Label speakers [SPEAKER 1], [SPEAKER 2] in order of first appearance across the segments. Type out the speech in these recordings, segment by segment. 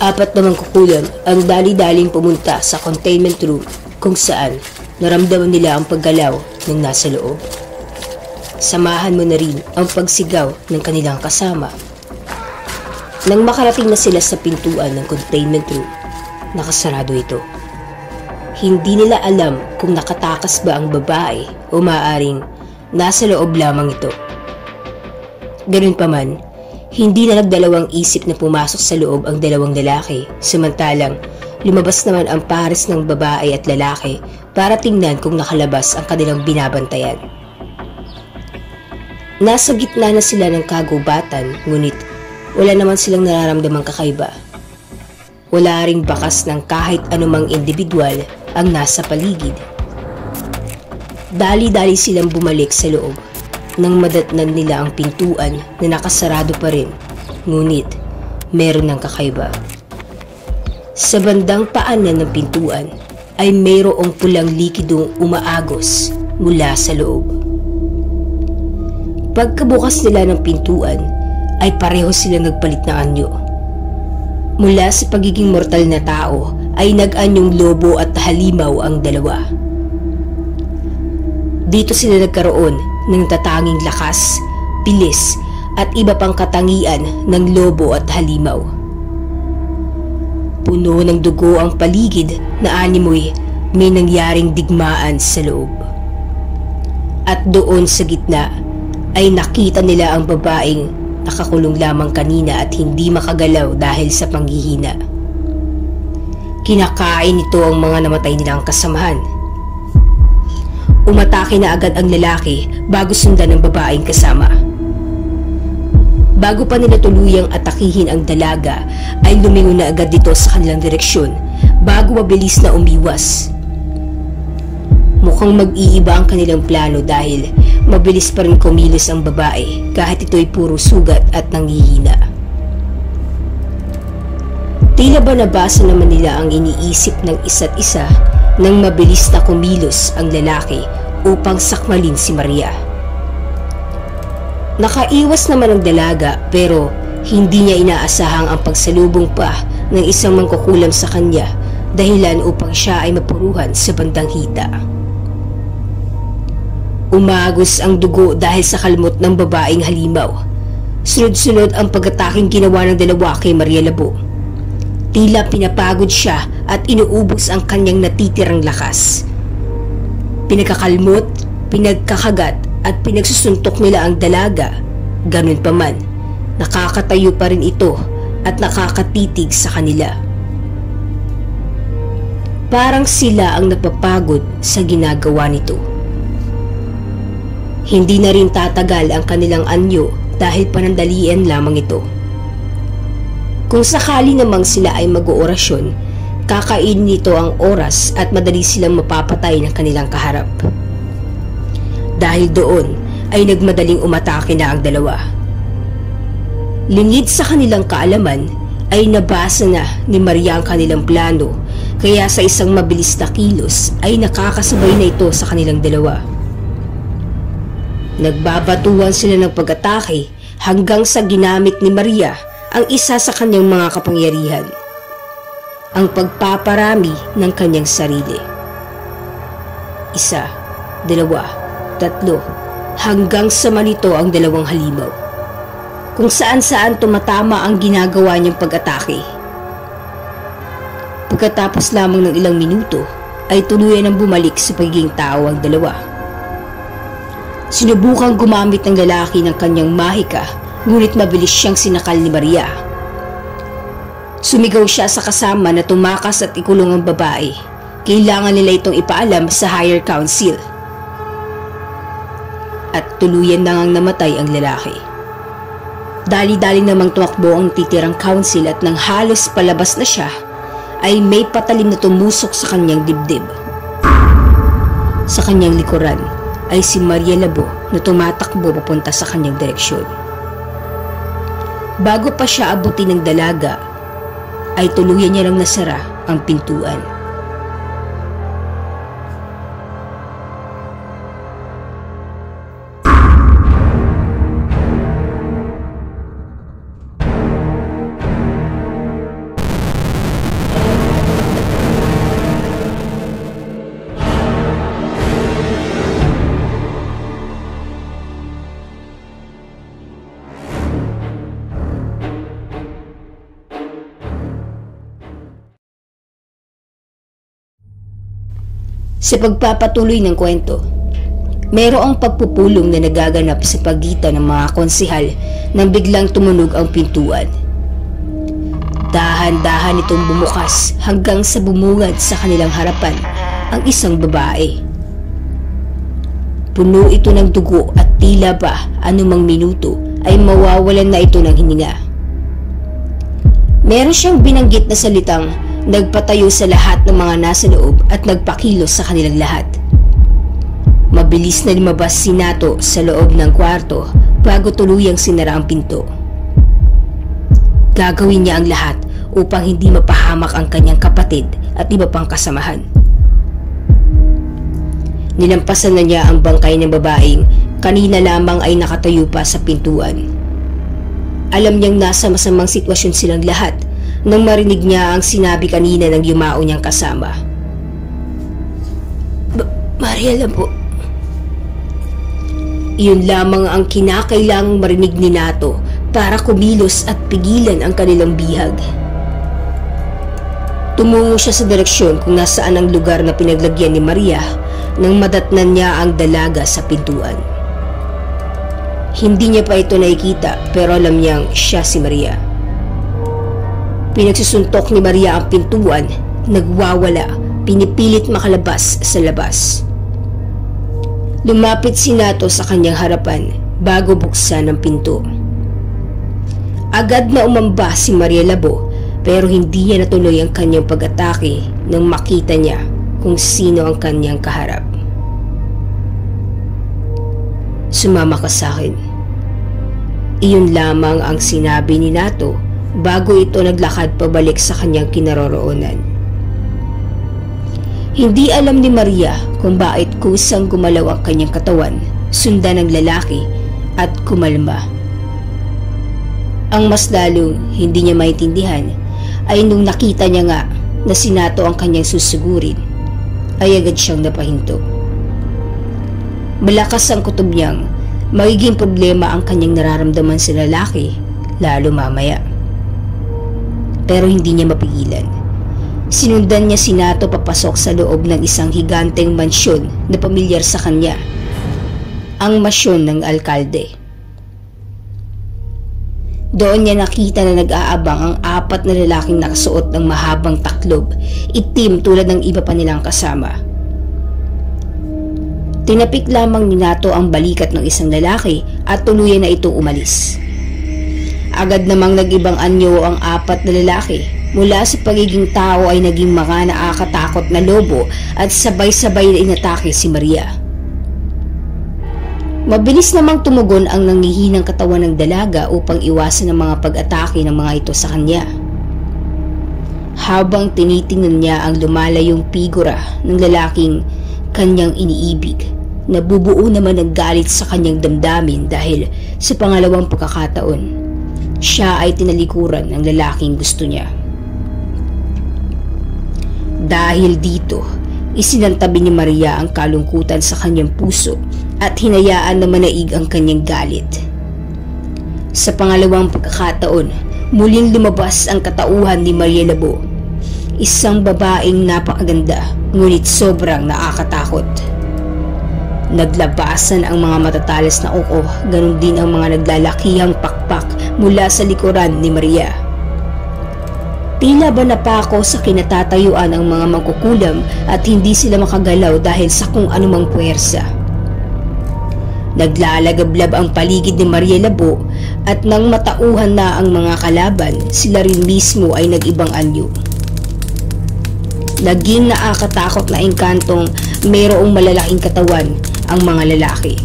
[SPEAKER 1] Apat namang kukulam ang dali-daling pumunta sa containment room kung saan naramdaman nila ang paggalaw ng nasa loob. Samahan mo na rin ang pagsigaw ng kanilang kasama. Nang makarating na sila sa pintuan ng containment room, nakasarado ito. Hindi nila alam kung nakatakas ba ang babae o maaaring nasa loob lamang ito. Ganun pa man, hindi na nagdalawang isip na pumasok sa loob ang dalawang lalaki, samantalang lumabas naman ang pares ng babae at lalaki para tingnan kung nakalabas ang kanilang binabantayan. Nasa gitna na sila ng kagubatan, ngunit wala naman silang nararamdamang kakaiba. Wala ring bakas ng kahit anumang individual ang nasa paligid. Dali-dali silang bumalik sa loob nang madatnan nila ang pintuan na nakasarado pa rin, ngunit meron ng kakaiba. Sa bandang paanan ng pintuan ay mayroong pulang likidong umaagos mula sa loob. Pagkabukas nila ng pintuan ay pareho sila nagpalit ng anyo. Mula sa pagiging mortal na tao ay nag-anyong lobo at halimaw ang dalawa. Dito sila nagkaroon ng tatanging lakas, bilis at iba pang katangian ng lobo at halimaw. Puno ng dugo ang paligid na animoy may nangyaring digmaan sa loob. At doon sa gitna ay nakita nila ang babaeng nakakulong lamang kanina at hindi makagalaw dahil sa panghihina. Kinakain nito ang mga namatay nilang kasamahan. Umatake na agad ang lalaki bago sundan ng babaeng kasama. Bago pa nila tuluyang atakihin ang dalaga ay lumingon na agad dito sa kanilang direksyon bago mabilis na umiwas. Mukhang mag-iiba ang kanilang plano dahil mabilis pa rin kumilos ang babae kahit ito'y puro sugat at nanghihina. Tila ba nabasa naman nila ang iniisip ng isa't isa nang mabilis na kumilos ang lalaki upang sakmalin si Maria. Nakaiwas naman ang dalaga pero hindi niya inaasahang ang pagsalubong pa ng isang mangkukulam sa kanya dahilan upang siya ay mapuruhan sa bandang hita. Umagos ang dugo dahil sa kalmot ng babaeng halimaw. Sunod-sunod ang pag-ataking ginawa ng dalawa kay Maria Labo. Tila pinapagod siya at inuubos ang kanyang natitirang lakas. Pinagkakalmot, pinagkakagat at pinagsusuntok nila ang dalaga. Ganun pa man, nakakatayo pa rin ito at nakakatitig sa kanila. Parang sila ang napapagod sa ginagawa nito. Hindi na rin tatagal ang kanilang anyo dahil panandalian lamang ito. Kung sakali namang sila ay mag-oorasyon, kakainin nito ang oras at madali silang mapapatay ng kanilang kaharap. Dahil doon ay nagmadaling umatake na ang dalawa. Lingid sa kanilang kaalaman ay nabasa na ni Maria ang kanilang plano, kaya sa isang mabilis na kilos ay nakakasabay na ito sa kanilang dalawa. Nagbabatuan sila ng pag-atake hanggang sa ginamit ni Maria ang isa sa kanyang mga kapangyarihan, ang pagpaparami ng kanyang sarili. Isa, dalawa, tatlo, hanggang sa manito ang dalawang halimaw. Kung saan-saan tumatama ang ginagawa niyang pag-atake. Pagkatapos lamang ng ilang minuto, ay tuluyan ang bumalik sa pagiging tao ang dalawa. Sinubukang gumamit ng lalaki ng kanyang mahika, ngunit mabilis siyang sinakal ni Maria. Sumigaw siya sa kasama na tumakas at ikulong ang babae. Kailangan nila itong ipaalam sa higher council. At tuluyan na ngang namatay ang lalaki. Dali-dali namang tumakbo ang titirang council at nang halos palabas na siya, ay may patalim na tumusok sa kanyang dibdib. Sa kanyang likuran ay si Maria Labo na tumatakbo papunta sa kanyang direksyon. Bago pa siya abutin ng dalaga, ay tuluyan niya lang nasara ang pintuan. Sa pagpapatuloy ng kwento, mayroong pagpupulong na nagaganap sa pagitan ng mga konsehal nang biglang tumunog ang pintuan. Dahan-dahan itong bumukas hanggang sa bumungad sa kanilang harapan ang isang babae. Puno ito ng dugo at tila ba anumang minuto ay mawawalan na ito ng hininga. Meron siyang binanggit na salitang nagpatayo sa lahat ng mga nasa loob at nagpakilos sa kanilang lahat. Mabilis na lumabas si Nato sa loob ng kwarto bago tuluyang sinara ang pinto. Gagawin niya ang lahat upang hindi mapahamak ang kanyang kapatid at iba pang kasamahan. Nilampasan na niya ang bangkay ng babaeng kanina lamang ay nakatayo pa sa pintuan. Alam niyang nasa masamang sitwasyon silang lahat nang marinig niya ang sinabi kanina ng yumao niyang kasama. Mariela po. Iyon lamang ang kinakailangang marinig ni Nato para kumilos at pigilan ang kanilang bihag. Tumungo siya sa direksyon kung nasaan ang lugar na pinaglagyan ni Maria nang madatnan niya ang dalaga sa pintuan. Hindi niya pa ito nakikita pero alam niyang siya si Maria. Pinagsusuntok ni Maria ang pintuan, nagwawala, pinipilit makalabas sa labas. Lumapit si Nato sa kanyang harapan bago buksan ang pinto. Agad na umamba si Maria Labo pero hindi niya natuloy ang kanyang pag-atake nang makita niya kung sino ang kanyang kaharap. Sumama ka sa akin. Iyon lamang ang sinabi ni Nato bago ito naglakad pabalik sa kanyang kinaroroonan. Hindi alam ni Maria kung bakit kusang gumalaw ang kanyang katawan, sundan ng lalaki at kumalma. Ang mas lalong hindi niya maintindihan ay nung nakita niya nga na si Nato ang kanyang susugurin, ay agad siyang napahinto. Malakas ang kutob niyang magiging problema ang kanyang nararamdaman sa lalaki, lalo mamaya. Pero hindi niya mapigilan. Sinundan niya si Nato papasok sa loob ng isang higanteng mansyon na pamilyar sa kanya, ang mansyon ng alkalde. Doon niya nakita na nag-aabang ang 4 na lalaking nakasuot ng mahabang taklob, itim tulad ng iba pa nilang kasama. Tinapik lamang ni Nato ang balikat ng isang lalaki at tuluyan na itong umalis. Agad namang nag-ibang anyo ang 4 na lalaki. Mula sa pagiging tao ay naging mga nakakatakot na lobo at sabay-sabay na inatake si Maria. Mabilis namang tumugon ang nangihinang katawan ng dalaga upang iwasan ang mga pag-atake ng mga ito sa kanya. Habang tinitingnan niya ang lumalayong figura ng lalaking kanyang iniibig, nabubuo naman ng galit sa kanyang damdamin dahil sa pangalawang pagkakataon, siya ay tinalikuran ng lalaking gusto niya. Dahil dito, isinantabi ni Maria ang kalungkutan sa kanyang puso at hinayaan na manaig ang kanyang galit. Sa pangalawang pagkakataon, muling lumabas ang katauhan ni Maria Labo, isang babaeng napakaganda ngunit sobrang nakakatakot. Naglabasan ang mga matatalas na uko, ganun din ang mga naglalakihang pakpak mula sa likuran ni Maria. Tila ba napako sa kinatatayuan ang mga magkukulam at hindi sila makagalaw dahil sa kung anumang puwersa. Naglalagablab ang paligid ni Maria Labo at nang matauhan na ang mga kalaban, sila rin mismo ay nag-ibang anyo. Naging nakakatakot na engkantong mayroong malalaking katawan ang mga lalaki.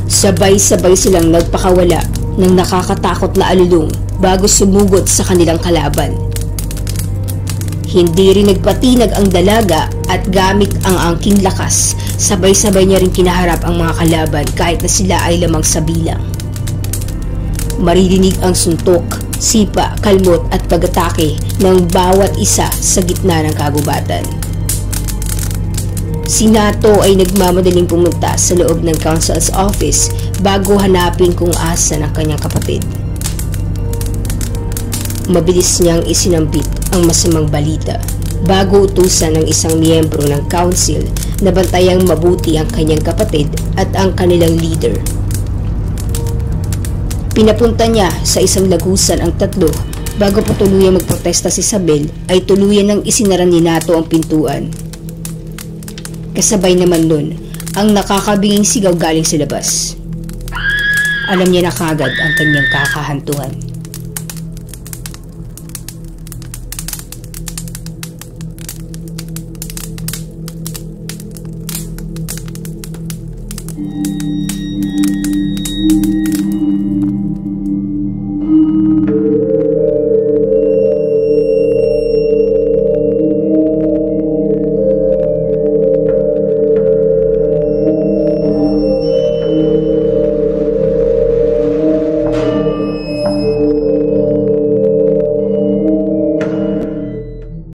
[SPEAKER 1] Sabay-sabay silang nagpakawala ng nakakatakot na alulong bago sumugod sa kanilang kalaban. Hindi rin nagpatinag ang dalaga at gamit ang angking lakas, sabay-sabay niya rin kinaharap ang mga kalaban kahit na sila ay lamang sa bilang. Maririnig ang suntok, sipa, kalmot at pag-atake ng bawat isa sa gitna ng kagubatan. Si Nato ay nagmamadaling pumunta sa loob ng counsel's office bago hanapin kung asan ang kanyang kapatid. Mabilis niyang isinambit ang masamang balita bago utusan ng isang miyembro ng council Nabantayang mabuti ang kanyang kapatid at ang kanilang leader. Pinapunta niya sa isang lagusan ang tatlo. Bago pa tuluyang magprotesta si Isabel, ay tuluyan ng isinara ni Nato ang pintuan. Kasabay naman nun, ang nakakabinging sigaw galing sa labas. Alam niya na kagad ang kanyang kakahantungan.